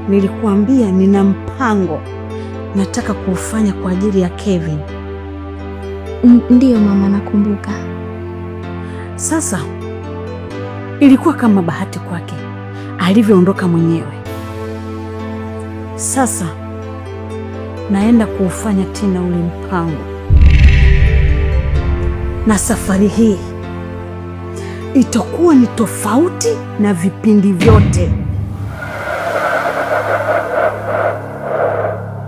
nilikuambia nina mpango nataka kuufanya kwa ajili ya Kevin. Ndiyo mama, nakumbuka. Sasa ilikuwa kama bahati kwake alivyoondoka mwenyewe. Sasa naenda kuufanya tena ule mpango, na safari hii itakuwa ni tofauti na vipindi vyote.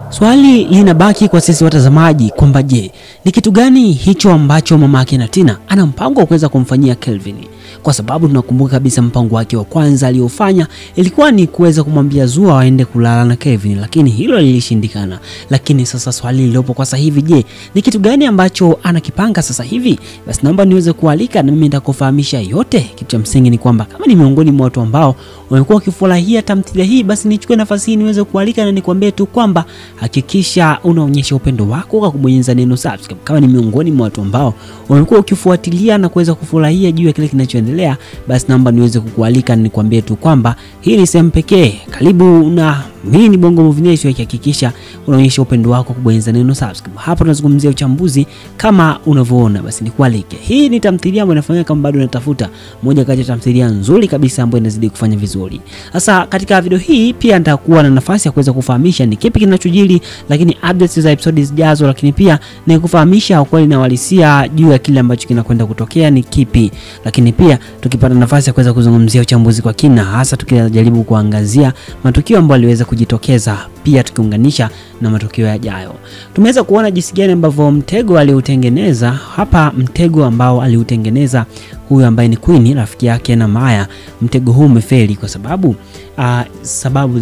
Swali linabaki kwa sisi watazamaji kwamba je, ni kitu gani hicho ambacho mama yake na Tina ana mpango wa kuweza kumfanyia Kelvin? Kwa sababu tunakumbuka kabisa mpango wake wa kwanza aliofanya ilikuwa ni kuweza kumwambia Zua waende kulala na Kevin, lakini hilo lilishindikana. Lakini sasa swali lilopo kwa sasa hivi, je, ni kitu gani ambacho anakipanga sasa hivi? Basi naomba niweze kualika na mimi nitakufahamisha yote. Kitu cha msingi ni kwamba kama ni miongoni mwa watu ambao wamekuwa wakifurahia tamthilia hii, basi nichukue nafasi hii niweze kualika na nikwambie tu kwamba hakikisha unaonyesha upendo wako kwa kubonyeza neno subscribe. Kama ni miongoni mwa watu ambao wamekuwa ukifuatilia na kuweza kufurahia juu ya kile kinachoendelea, basi naomba niweze kukualika na nikwambie tu kwamba hii ni sehemu pekee. Karibu na mimi ni Bongo Movie Nation, hakikisha unaonyesha upendo wako kubonyeza neno subscribe. Hapa tunazungumzia uchambuzi kama unavyoona, basi nikualike. Hii ni tamthilia ambayo inafanya kama bado unatafuta moja kati ya tamthilia nzuri kabisa ambayo inazidi kufanya vizuri. Sasa katika video hii pia nitakuwa na nafasi ya kuweza kufahamisha ni kipi kinachojiri, lakini updates za episode zijazo, lakini pia ni kufahamisha ukweli na uhalisia juu ya kile ambacho kinakwenda kutokea ni kipi. Lakini pia tukipata nafasi ya kuweza kuzungumzia uchambuzi kwa kina, hasa tukijaribu kuangazia matukio ambayo aliweza kujitokeza, pia tukiunganisha na matukio yajayo. Tumeweza kuona jinsi gani ambavyo mtego aliutengeneza hapa, mtego ambao aliutengeneza huyu ambaye ni Queen rafiki yake na Maya. Mtego huu umefeli kwa sababu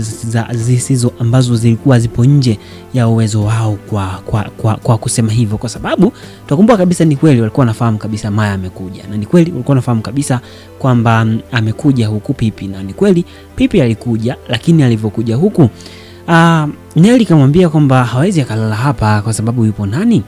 zisizo ambazo zilikuwa zipo nje ya uwezo wao kwa kusema hivyo, kwa sababu tukumbuka kabisa ni kweli walikuwa wanafahamu kabisa Maya amekuja, na ni kweli walikuwa wanafahamu kabisa kwamba amekuja huku Pipi, na ni kweli Pipi alikuja, lakini alivyokuja huku Nelly kamwambia kwamba hawezi akalala hapa kwa sababu yupo nani?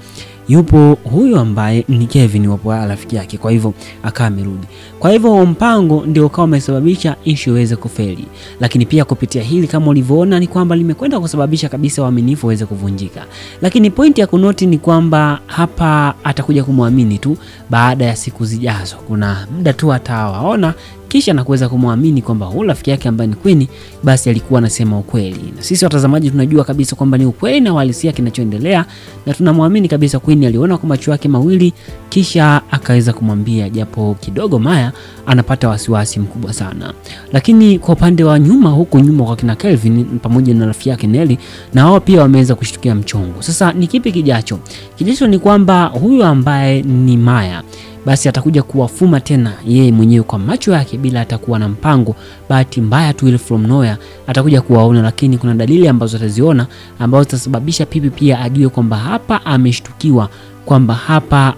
Yupo huyu ambaye ni Kevin, wapo rafiki yake, kwa hivyo akawa amerudi. Kwa hivyo mpango ndio kama umesababisha issue iweze kufeli. Lakini pia kupitia hili kama ulivyoona ni kwamba limekwenda kusababisha kabisa uaminifu uweze kuvunjika. Lakini pointi ya kunoti ni kwamba hapa atakuja kumwamini tu baada ya siku zijazo. Kuna muda tu atawaona kisha na kuweza kumwamini kwamba huyu rafiki yake ambaye ni Queen basi alikuwa anasema ukweli. Na sisi watazamaji tunajua kabisa kwamba ni ukweli na uhalisia kinachoendelea, na tunamwamini kabisa Queen aliona kwa macho yake mawili kisha akaweza kumwambia, japo kidogo Maya anapata wasiwasi mkubwa sana. Lakini kwa upande wa nyuma, huko nyuma kwa kina Kelvin pamoja na rafiki yake Nelly, na wao pia wameweza kushtukia mchongo. Sasa ni kipi kijacho? Kijacho ni kwamba huyu ambaye ni Maya basi atakuja kuwafuma tena yeye mwenyewe kwa macho yake bila atakuwa na mpango. Bahati mbaya tu ile from nowhere atakuja kuwaona, lakini kuna dalili ambazo ataziona ambazo zitasababisha Pipi pia ajue kwamba hapa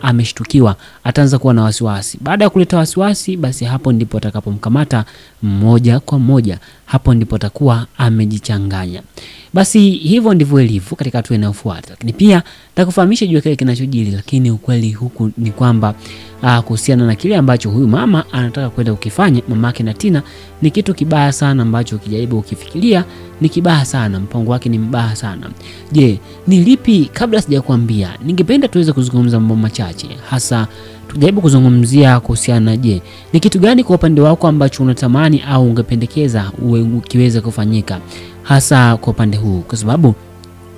ameshtukiwa, ataanza kuwa na wasiwasi. Baada ya kuleta wasiwasi, basi hapo ndipo atakapomkamata moja kwa moja, hapo ndipo atakuwa amejichanganya. Basi hivyo ndivyo ilivyo katika hatua inayofuata. Lakini pia nitakufahamisha juu ya kile kinachojiri, lakini ukweli huku ni kwamba kuhusiana na kile ambacho huyu mama anataka kwenda kukifanya mamake na Tina ni kitu kibaya sana ambacho ukijaribu ukifikiria ni kibaya sana, mpango wake ni mbaya sana. Je, ni lipi? Kabla sijakwambia, ningependa tuweze kuzungumza mambo machache, hasa tujaribu kuzungumzia kuhusiana, je, ni kitu gani kwa upande wako ambacho unatamani au ungependekeza kiweze kufanyika hasa kwa upande huu, kwa sababu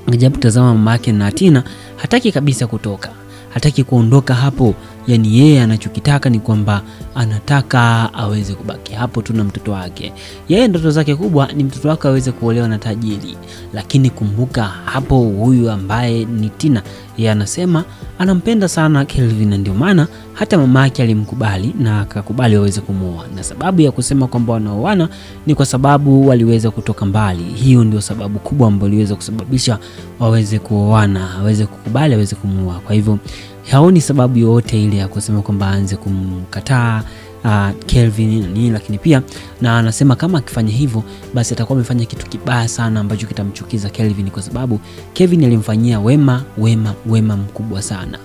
unajaribu kutazama mamake na Tina hataki kabisa kutoka, hataki kuondoka hapo. Yani yeye anachokitaka ni kwamba anataka aweze kubaki hapo tu na mtoto wake. Yeye ndoto zake kubwa ni mtoto wake aweze kuolewa na tajiri. Lakini kumbuka hapo huyu ambaye ni Tina, yeye anasema anampenda sana Kelvin, na ndio maana hata mamake alimkubali na akakubali waweze kumuoa. Na sababu ya kusema kwamba wanaoana ni kwa sababu waliweza kutoka mbali. Hiyo ndio sababu kubwa ambayo iliweza kusababisha waweze kuoana, aweze kukubali aweze kumuoa. Kwa hivyo haoni sababu yoyote ile ya kusema kwamba aanze kumkataa Kelvin na nini. Lakini pia na anasema kama akifanya hivyo basi atakuwa amefanya kitu kibaya sana ambacho kitamchukiza Kelvin, kwa sababu Kelvin alimfanyia wema mkubwa sana.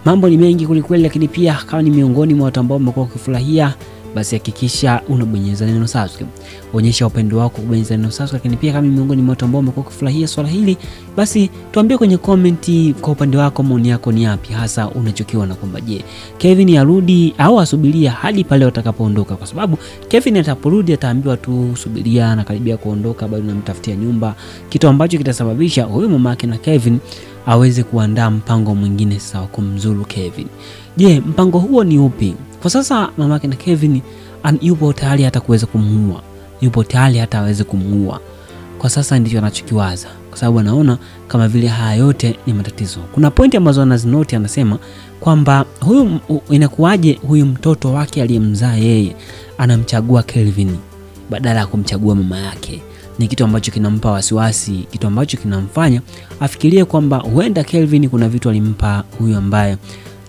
Mambo ni mengi kulikweli, lakini pia kama ni miongoni mwa watu ambao wamekuwa wakifurahia basi hakikisha unabonyeza neno subscribe. Onyesha upendo wako kubonyeza neno subscribe, lakini pia kama miongoni mwa watu ambao wamekuwa kufurahia swala hili, basi tuambie kwenye comment kwa upande wako maoni yako ni yapi hasa unachokiona kwamba je, Kevin arudi au asubiria hadi pale watakapoondoka, kwa sababu Kevin ataporudi ataambiwa tu subiria na karibia kuondoka, bado namtafutia nyumba, kitu ambacho kitasababisha huyu mamake na Kevin aweze kuandaa mpango mwingine sasa wa kumzuru Kevin. Je, mpango huo ni upi? Kwa sasa mamake na Kevin yupo tayari hata kuweza kumuua. Yupo tayari hata aweze kumuua. Kwa sasa ndicho anachokiwaza, kwa sababu anaona kama vile haya yote ni matatizo. Kuna pointi ambazo anazinoti, anasema kwamba huyu inakuwaje huyu mtoto wake aliyemzaa yeye anamchagua Kelvin badala ya kumchagua mama yake. Ni kitu ambacho kinampa wasiwasi, kitu ambacho kinamfanya afikirie kwamba huenda Kelvin kuna vitu alimpa huyu ambaye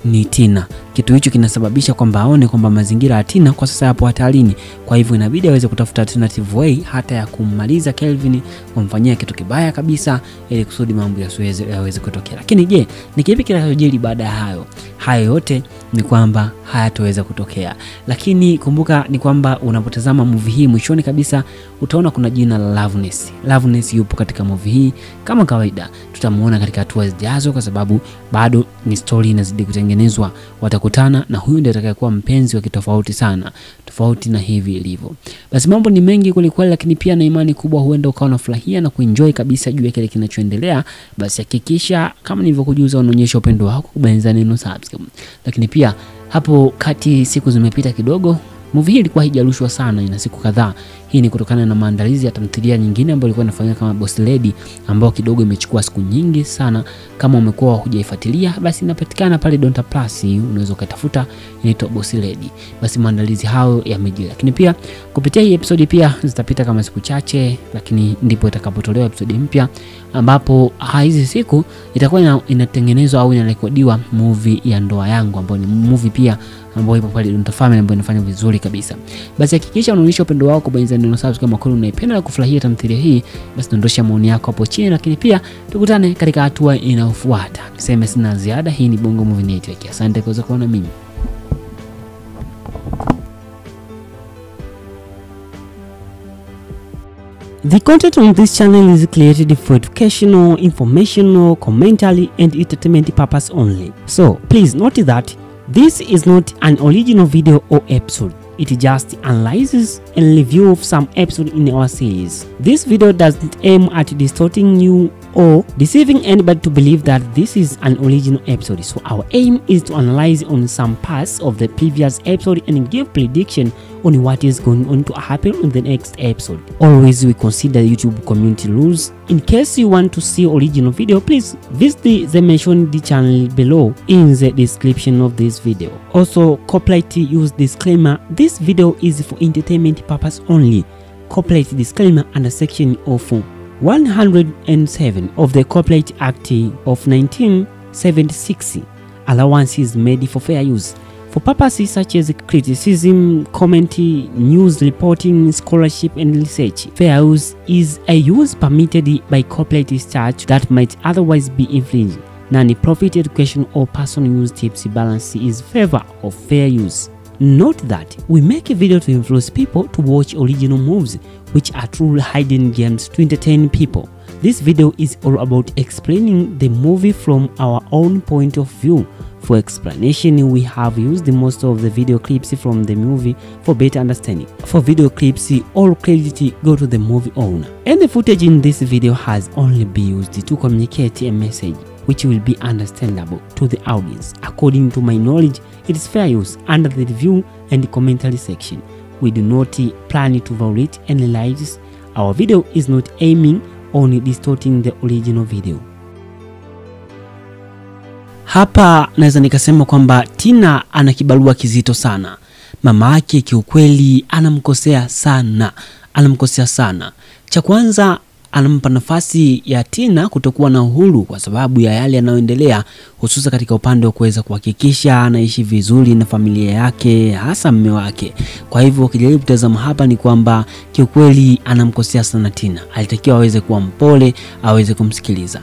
ni Tina. Kitu hicho kinasababisha kwamba aone kwamba mazingira ya Tina kwa sasa yapo hatarini. Kwa hivyo inabidi aweze kutafuta alternative way hata ya kummaliza Kelvin, kumfanyia kitu kibaya kabisa ili kusudi mambo yaweze kutokea. Lakini je, ni kipi kitakachojiri baada ya hayo? Hayo yote ni kwamba hayataweza kutokea. Lakini kumbuka ni kwamba unapotazama movie hii mwishoni kabisa utaona kuna jina la Loveness. Loveness yupo katika movie hii kama kawaida. Tutamuona katika hatua zijazo kwa sababu bado ni story inazidi kutengenezwa. Watakutana na huyu ndiye atakayekuwa mpenzi wa kitofauti sana, tofauti na hivi ilivyo. Basi mambo ni mengi kweli, lakini pia na imani kubwa huenda ukawa unafurahia na kuenjoy kabisa juu ya kile kinachoendelea. Basi hakikisha kama nilivyokujuza unaonyesha upendo wako kubonyeza neno subscribe. Lakini pia hapo kati siku zimepita kidogo, movie hii ilikuwa haijarushwa sana, ina siku kadhaa. Hii ni kutokana na maandalizi ya tamthilia nyingine ambayo ilikuwa inafanyika kama Boss Lady, ambayo kidogo imechukua siku nyingi sana. Kama umekuwa hujaifuatilia, basi inapatikana pale Donta Plus, unaweza kutafuta, inaitwa Boss Lady. Basi maandalizi hayo yamejiri. Lakini pia kupitia hii episode pia zitapita kama siku chache, lakini ndipo itakapotolewa episode mpya ambapo hizi siku itakuwa inatengenezwa au inarekodiwa movie ya Ndoa Yangu, ambayo ni movie pia ambayo ipo pale Donta Family, ambayo inafanya vizuri kabisa. Basi hakikisha unaonyesha upendo wako kubonyeza neno subscribe kama kweli unaipenda na kufurahia tamthilia hii. Basi dondosha maoni yako hapo chini, lakini pia tukutane katika hatua inayofuata. Niseme sina ziada. Hii ni Bongo Movie Network. Asante kwa kuona mimi. The content on this channel is created for educational, informational, commentary and entertainment purpose only. So please note that this is not an original video or episode. It just analyzes and review of some episode in our series. This video doesn't aim at distorting you or deceiving anybody to believe that this is an original episode. So our aim is to analyze on some parts of the previous episode and give prediction on what is going on to happen in the next episode. Always we consider YouTube community rules. In case you want to see original video, please visit the mentioned channel below in the description of this video. Also, copyright use disclaimer. This video is for entertainment purpose only. Copyright disclaimer under section of 107 of the Copyright Act of 1976. Allowance is made for fair use for purposes such as criticism, commentary, news reporting, scholarship and research. Fair use is a use permitted by copyright statute that might otherwise be infringed. Non-profit education or personal use tips balance is favor of fair use. Note that we make a video to influence people to watch original movies, which are truly hidden gems to entertain people. This video is all about explaining the movie from our own point of view. For explanation, we have used most of the video clips from the movie for better understanding. For video clips, all credit go to the movie owner. And the footage in this video has only been used to communicate a message which will be understandable to the audience. According to my knowledge, it is fair use under the review and commentary section. We do not plan to violate any rights. Our video is not aiming on distorting the original video. Hapa naweza nikasema kwamba Tina ana kibarua kizito sana. Mama yake kiukweli anamkosea sana. Cha kwanza, anampa nafasi ya Tina kutokuwa na uhuru kwa sababu ya yale yanayoendelea, hususa katika upande wa kuweza kuhakikisha anaishi vizuri na familia yake, hasa mume wake. Kwa hivyo ukijaribu kutazama hapa ni kwamba kiukweli anamkosea sana Tina. Alitakiwa aweze kuwa mpole, aweze kumsikiliza.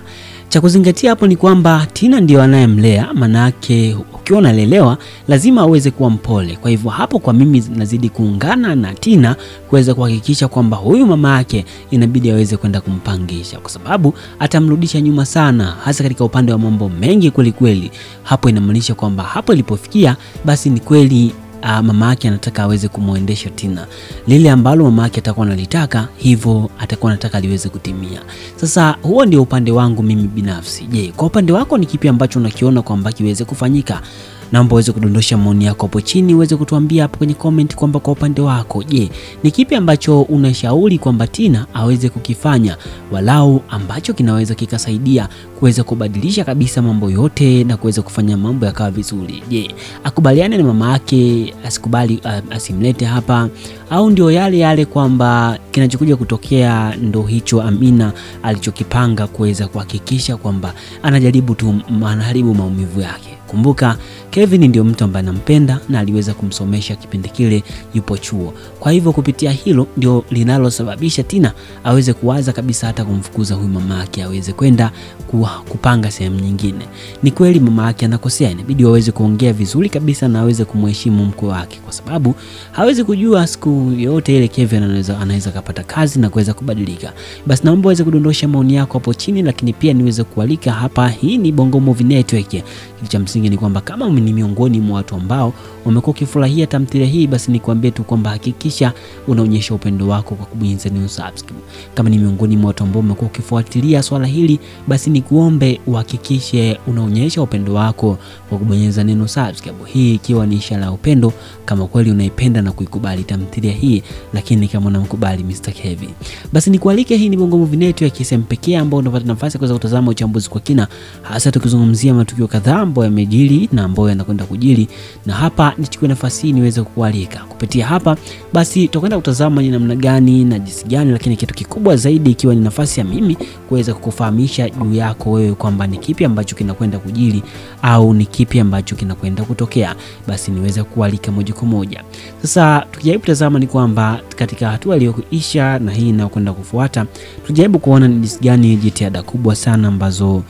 Cha kuzingatia hapo ni kwamba Tina ndio anayemlea, manake ukiwa unalelewa lazima uweze kuwa mpole. Kwa hivyo hapo kwa mimi nazidi kuungana na Tina kuweza kuhakikisha kwamba huyu mama yake inabidi aweze kwenda kumpangisha, kwa sababu atamrudisha nyuma sana, hasa katika upande wa mambo mengi kweli kweli. Hapo inamaanisha kwamba hapo ilipofikia basi ni kweli mama yake anataka aweze kumuendesha Tina. Lile ambalo mama yake atakuwa analitaka, hivyo atakuwa anataka liweze kutimia. Sasa huo ndio upande wangu mimi binafsi. Je, kwa upande wako ni kipi ambacho unakiona kwamba kiweze kufanyika? Naomba uweze kudondosha maoni yako hapo chini, uweze kutuambia hapo kwenye comment kwamba kwa upande wako, je, ni kipi ambacho unashauri kwamba Tina aweze kukifanya, walau ambacho kinaweza kikasaidia kuweza kubadilisha kabisa mambo yote na kuweza kufanya mambo yakawa vizuri. Je, akubaliane na mama yake, asikubali, asimlete hapa, au ndio yale kwamba kinachokuja kutokea ndo hicho Amina alichokipanga kuweza kuhakikisha kwamba anajaribu tu anaharibu maumivu yake? Kumbuka Kevin ndio mtu ambaye anampenda na aliweza kumsomesha kipindi kile yupo chuo. Kwa hivyo kupitia hilo ndio linalosababisha Tina aweze kuwaza kabisa hata kumfukuza huyu mama yake, aweze kwenda kupanga sehemu nyingine. Ni kweli mama yake anakosea, inabidi waweze kuongea vizuri kabisa na aweze kumheshimu mkwe wake, kwa sababu hawezi kujua siku yote ile Kevin anaweza kupata kazi na kuweza kubadilika. Basi naomba uweze kudondosha maoni yako hapo chini, lakini pia niweze kualika hapa. Hii ni Bongo Movie Network. Kitu cha msingi ni kwamba kama ni miongoni mwa watu ambao umekuwa ukifurahia tamthilia hii, basi nikwambie tu kwamba hakikisha unaonyesha upendo wako kwa kubonyeza neno subscribe. Kama ni miongoni mwa watu ambao umekuwa ukifuatilia swala hili, basi nikuombe uhakikishe unaonyesha upendo wako kwa kubonyeza neno subscribe. Hii ikiwa ni ishara ya upendo kama kweli unaipenda na kuikubali tamthilia hii, lakini kama unamkubali Mr. Kevin. Basi nikualike, hii ni Bongo Movie Network, sehemu pekee ambayo unapata nafasi kuweza kutazama uchambuzi kwa kina, hasa tukizungumzia matukio kadhaa ambayo yamejiri na ambayo yanakwenda kujiri. Na hapa nichukue nafasi hii niweze kukualika kupitia hapa, basi tutakwenda kutazama ni namna gani na jinsi gani, lakini kitu kikubwa zaidi ikiwa ni nafasi ya mimi kuweza kukufahamisha juu yako wewe kwamba ni kipi ambacho kinakwenda kujiri au ni kipi ambacho kinakwenda kutokea. Basi niweze kualika moja kwa moja. Sasa tukijaribu kutazama ni kwamba katika hatua iliyoisha na hii inayokwenda kufuata, tujaribu kuona ni jinsi gani jitihada kubwa sana ambazo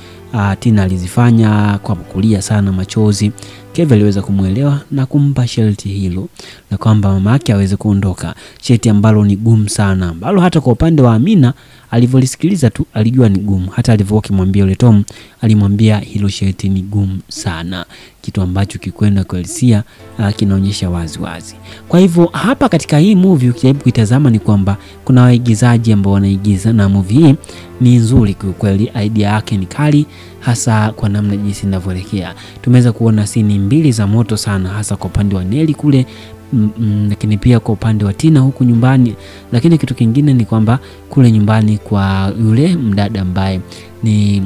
Tina alizifanya kwa kulia sana machozi. Kevin aliweza kumuelewa na kumpa sharti hilo na kwamba mama yake aweze kuondoka, sharti ambalo ni gumu sana, ambalo hata kwa upande wa Amina alivyolisikiliza tu alijua ni gumu. Hata alivyokuwa kimwambia yule Tom, alimwambia hilo sharti ni gumu sana, kitu ambacho kikwenda kuelisia kinaonyesha wazi wazi. Kwa hivyo hapa katika hii movie ukijaribu kuitazama ni kwamba kuna waigizaji ambao wanaigiza, na movie hii ni nzuri kwa kweli, idea yake ni kali, hasa kwa namna jinsi inavyoelekea. Tumeweza kuona scene mbili za moto sana, hasa kwa upande wa Nelly kule, lakini pia kwa upande wa Tina huku nyumbani. Lakini kitu kingine ni kwamba kule nyumbani kwa yule mdada ambaye ni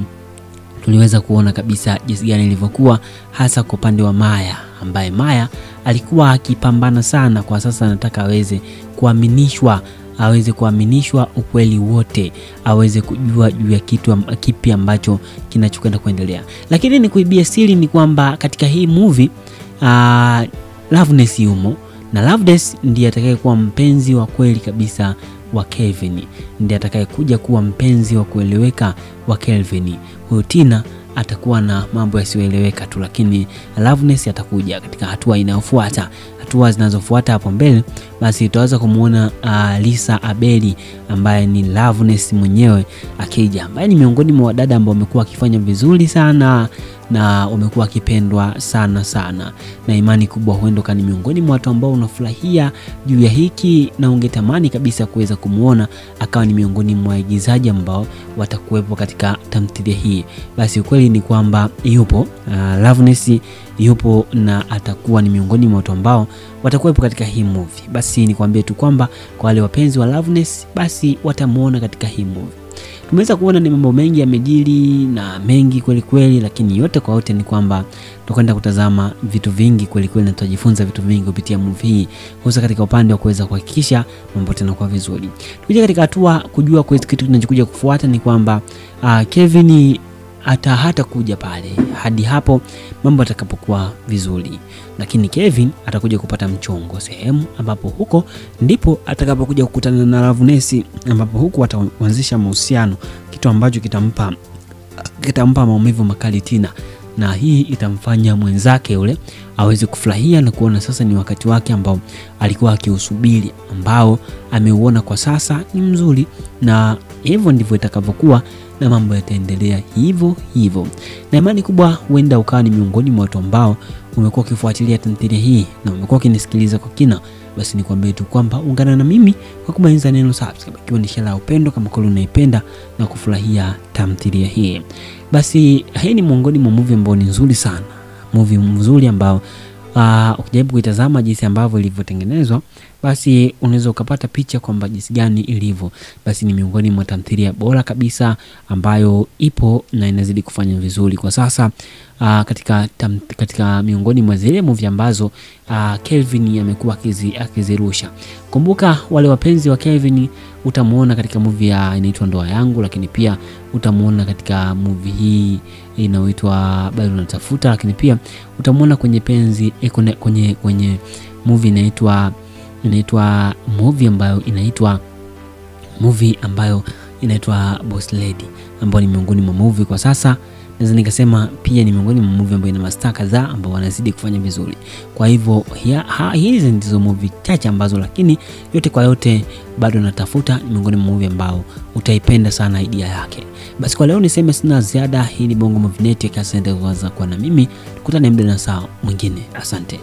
tuliweza kuona kabisa jinsi gani ilivyokuwa, hasa kwa upande wa Maya, ambaye Maya alikuwa akipambana sana. Kwa sasa anataka aweze kuaminishwa ukweli wote, aweze kujua juu ya kitu kipi ambacho kinachokwenda kuendelea. Lakini ni kuibia siri ni kwamba katika hii movie Loveness yumo, na Loveness ndiye atakayekuwa mpenzi wa kweli kabisa wa Kevin, ndiye atakayekuja kuwa mpenzi wa kueleweka wa Kevin. Huyo Tina atakuwa na mambo yasiyoeleweka tu, lakini Loveness atakuja katika hatua inayofuata. Hatua zinazofuata hapo mbele, basi tutaweza kumuona Lisa Abeli ambaye ni Loveness mwenyewe akija, ambaye ni miongoni mwa wadada ambao wamekuwa akifanya vizuri sana na wamekuwa akipendwa sana, na imani kubwa huenda kani miongoni mwa watu ambao unafurahia juu ya hiki na ungetamani kabisa kuweza kumuona akawa ni miongoni mwa waigizaji ambao watakuwepo katika tamthilia hii. Basi ukweli ni kwamba yupo Loveness yupo na atakuwa ni miongoni mwa watu ambao watakuwepo katika hii movie. Basi nikwambie tu kwamba kwa wale wapenzi wa Loveness, basi watamuona katika hii movie. Tumeweza kuona ni mambo mengi yamejiri na mengi kweli kweli, lakini yote kwa yote ni kwamba tutakwenda kutazama vitu vingi kweli kweli na tutajifunza vitu vingi kupitia movie hii, hasa katika upande wa kuweza kuhakikisha mambo yanakuwa vizuri. Tukija katika hatua kujua kwa kitu kinachokuja kufuata ni kwamba Kevin hata kuja pale hadi hapo mambo atakapokuwa vizuri, lakini Kevin atakuja kupata mchongo sehemu ambapo huko ndipo atakapokuja kukutana na Loveness, ambapo huko wataanzisha mahusiano, kitu ambacho kitampa maumivu makali Tina. na hii itamfanya mwenzake yule aweze kufurahia na kuona sasa ni wakati wake ambao alikuwa akiusubiri, ambao ameuona kwa sasa ni mzuri, na hivyo ndivyo itakavyokuwa na mambo yataendelea hivyo hivyo. Na imani kubwa huenda ukawa ni miongoni mwa watu ambao umekuwa ukifuatilia tamthilia hii na umekuwa ukinisikiliza kwa kina. Basi nikwambie tu kwamba ungana na mimi kwa kubonyeza neno subscribe, ikiwa ni ishara ya upendo kama kweli unaipenda na kufurahia tamthilia hii. Basi hii ni miongoni mwa movie ambao ni nzuri sana, movie mzuri ambao ukijaribu kuitazama jinsi ambavyo ilivyotengenezwa, basi unaweza ukapata picha kwamba jinsi gani ilivyo. Basi ni miongoni mwa tamthilia bora kabisa ambayo ipo na inazidi kufanya vizuri kwa sasa katika miongoni mwa zile movie ambazo Kelvin amekuwa akizirusha. Kumbuka wale wapenzi wa Kelvin utamuona katika movie inaitwa Ndoa Yangu, lakini pia utamuona katika movie hii inayoitwa Bado Natafuta, lakini pia utamuona kwenye penzi kwenye movie inaitwa Boss Lady, ambayo ni miongoni mwa movie kwa sasa naweza nikasema pia ni miongoni mwa movie ambayo ina mastaa kadhaa ambao wanazidi kufanya vizuri. Kwa hivyo hizi ndizo movie chache ambazo, lakini yote kwa yote Bado Natafuta ni miongoni mwa movie ambao utaipenda sana idea yake. Basi kwa leo niseme sina ziada. Hii ni Bongo Movie Network. Asante kwa na mimi, tukutane muda na saa mwingine. Asante.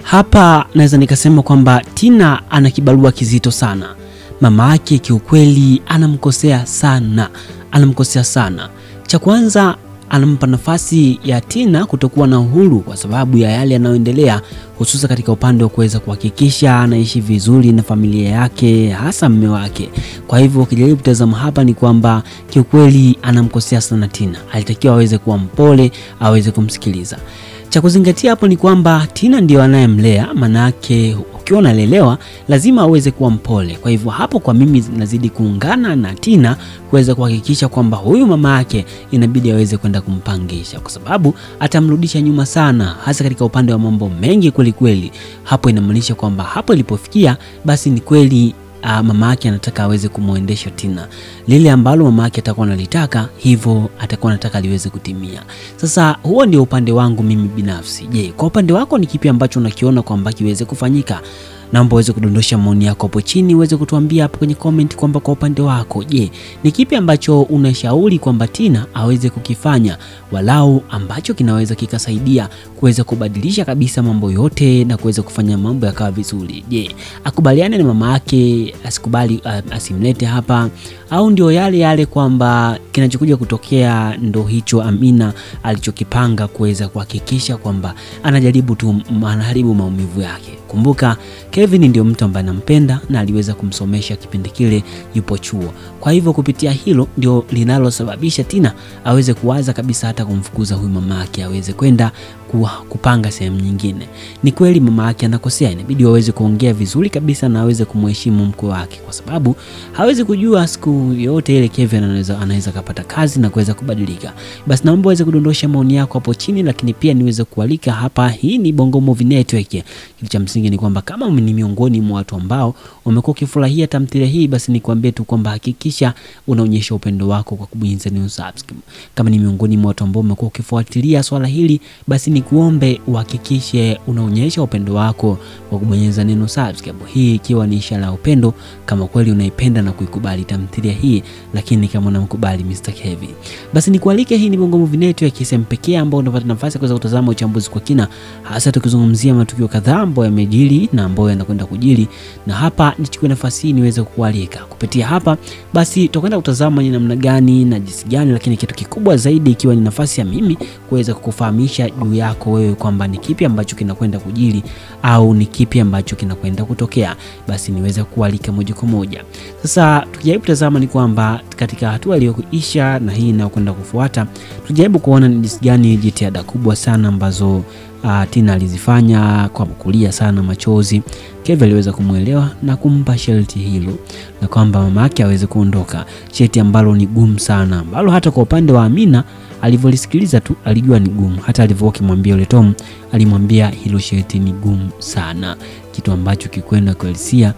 Hapa naweza nikasema kwamba Tina ana kibarua kizito sana. Mama yake kiukweli anamkosea sana. Cha kwanza, anampa nafasi ya Tina kutokuwa na uhuru kwa sababu ya yale yanayoendelea, hususa katika upande wa kuweza kuhakikisha anaishi vizuri na familia yake, hasa mume wake. Kwa hivyo ukijaribu kutazama hapa ni kwamba kiukweli anamkosea sana Tina. Alitakiwa aweze kuwa mpole, aweze kumsikiliza. Cha kuzingatia hapo ni kwamba Tina ndio anayemlea, manake ukiwa unalelewa lazima aweze kuwa mpole. Kwa hivyo hapo kwa mimi nazidi kuungana na Tina kuweza kuhakikisha kwamba huyu mama yake inabidi aweze kwenda kumpangisha, kwa sababu atamrudisha nyuma sana, hasa katika upande wa mambo mengi kweli. Hapo inamaanisha kwamba hapo ilipofikia basi ni kweli mama yake anataka aweze kumuendesha Tina. Lile ambalo mama yake atakuwa analitaka, hivyo atakuwa anataka liweze kutimia. Sasa huo ndio upande wangu mimi binafsi. Je, kwa upande wako ni kipi ambacho unakiona kwamba kiweze kufanyika? Naomba uweze kudondosha maoni yako hapo chini, uweze kutuambia hapo kwenye comment kwamba kwa upande wako, je, ni kipi ambacho unashauri kwamba Tina aweze kukifanya, walau ambacho kinaweza kikasaidia kuweza kubadilisha kabisa mambo yote na kuweza kufanya mambo yakawa vizuri? Je, akubaliane na mama yake, asikubali, asimlete hapa, au ndio yale kwamba kinachokuja kutokea ndo hicho Amina alichokipanga kuweza kuhakikisha kwamba anajaribu tu anaharibu maumivu yake? Kumbuka Kevin ndio mtu ambaye anampenda na aliweza kumsomesha kipindi kile yupo chuo. Kwa hivyo kupitia hilo ndio linalosababisha Tina aweze kuwaza kabisa hata kumfukuza huyu mama yake, aweze kwenda kupanga sehemu nyingine. Ni kweli mama yake anakosea, inabidi aweze kuongea vizuri kabisa na aweze kumheshimu mkwe wake, kwa sababu hawezi kujua siku yote ile Kevin anaweza kupata kazi na kuweza kubadilika. Basi naomba uweze kudondosha maoni yako hapo chini, lakini pia niweze kualika hapa. Hii ni Bongo Movie Network. Kitu cha msingi ni kwamba kama ni miongoni mwa watu ambao umekuwa ukifurahia tamthilia hii, basi nikwambie tu kwamba hakikisha unaonyesha upendo wako kwa kubonyeza neno subscribe. Kama ni miongoni mwa watu ambao umekuwa ukifuatilia swala hili, basi nikuombe uhakikishe unaonyesha upendo wako kwa kubonyeza neno subscribe. Hii ikiwa ni ishara ya upendo kama kweli unaipenda na kuikubali tamthilia hii, lakini kama unamkubali Mr. Kevin. Basi nikualike, hii ni Bongo Movie Network, sehemu pekee ambayo unapata nafasi ya kuweza kutazama uchambuzi kwa kina, hasa tukizungumzia matukio kadhaa ambayo yamejiri na ambayo yanakwenda kujiri. Na hapa nichukue nafasi hii niweze kukualika kupitia hapa, basi tutakwenda kutazama ni namna gani na jinsi gani, lakini kitu kikubwa zaidi ikiwa ni nafasi ya mimi kuweza kukufahamisha juu yako wewe kwamba ni kipi ambacho kinakwenda kujiri au ni kipi ambacho kinakwenda kutokea. Basi niweze kualika moja kwa moja. Sasa tukijaribu kutazama ni kwamba katika hatua iliyoisha na hii inayokwenda kufuata, tujaribu kuona ni jinsi gani jitihada kubwa sana ambazo Tina alizifanya kwa kulia sana machozi. Kevin aliweza kumuelewa na kumpa sharti hilo, na kwamba mama yake aweze kuondoka, sharti ambalo ni gumu sana, ambalo hata kwa upande wa Amina alivyolisikiliza tu alijua ni gumu. Hata alivyokuwa kimwambia yule Tom, alimwambia hilo sharti ni gumu sana, kitu ambacho kikwenda kuelisia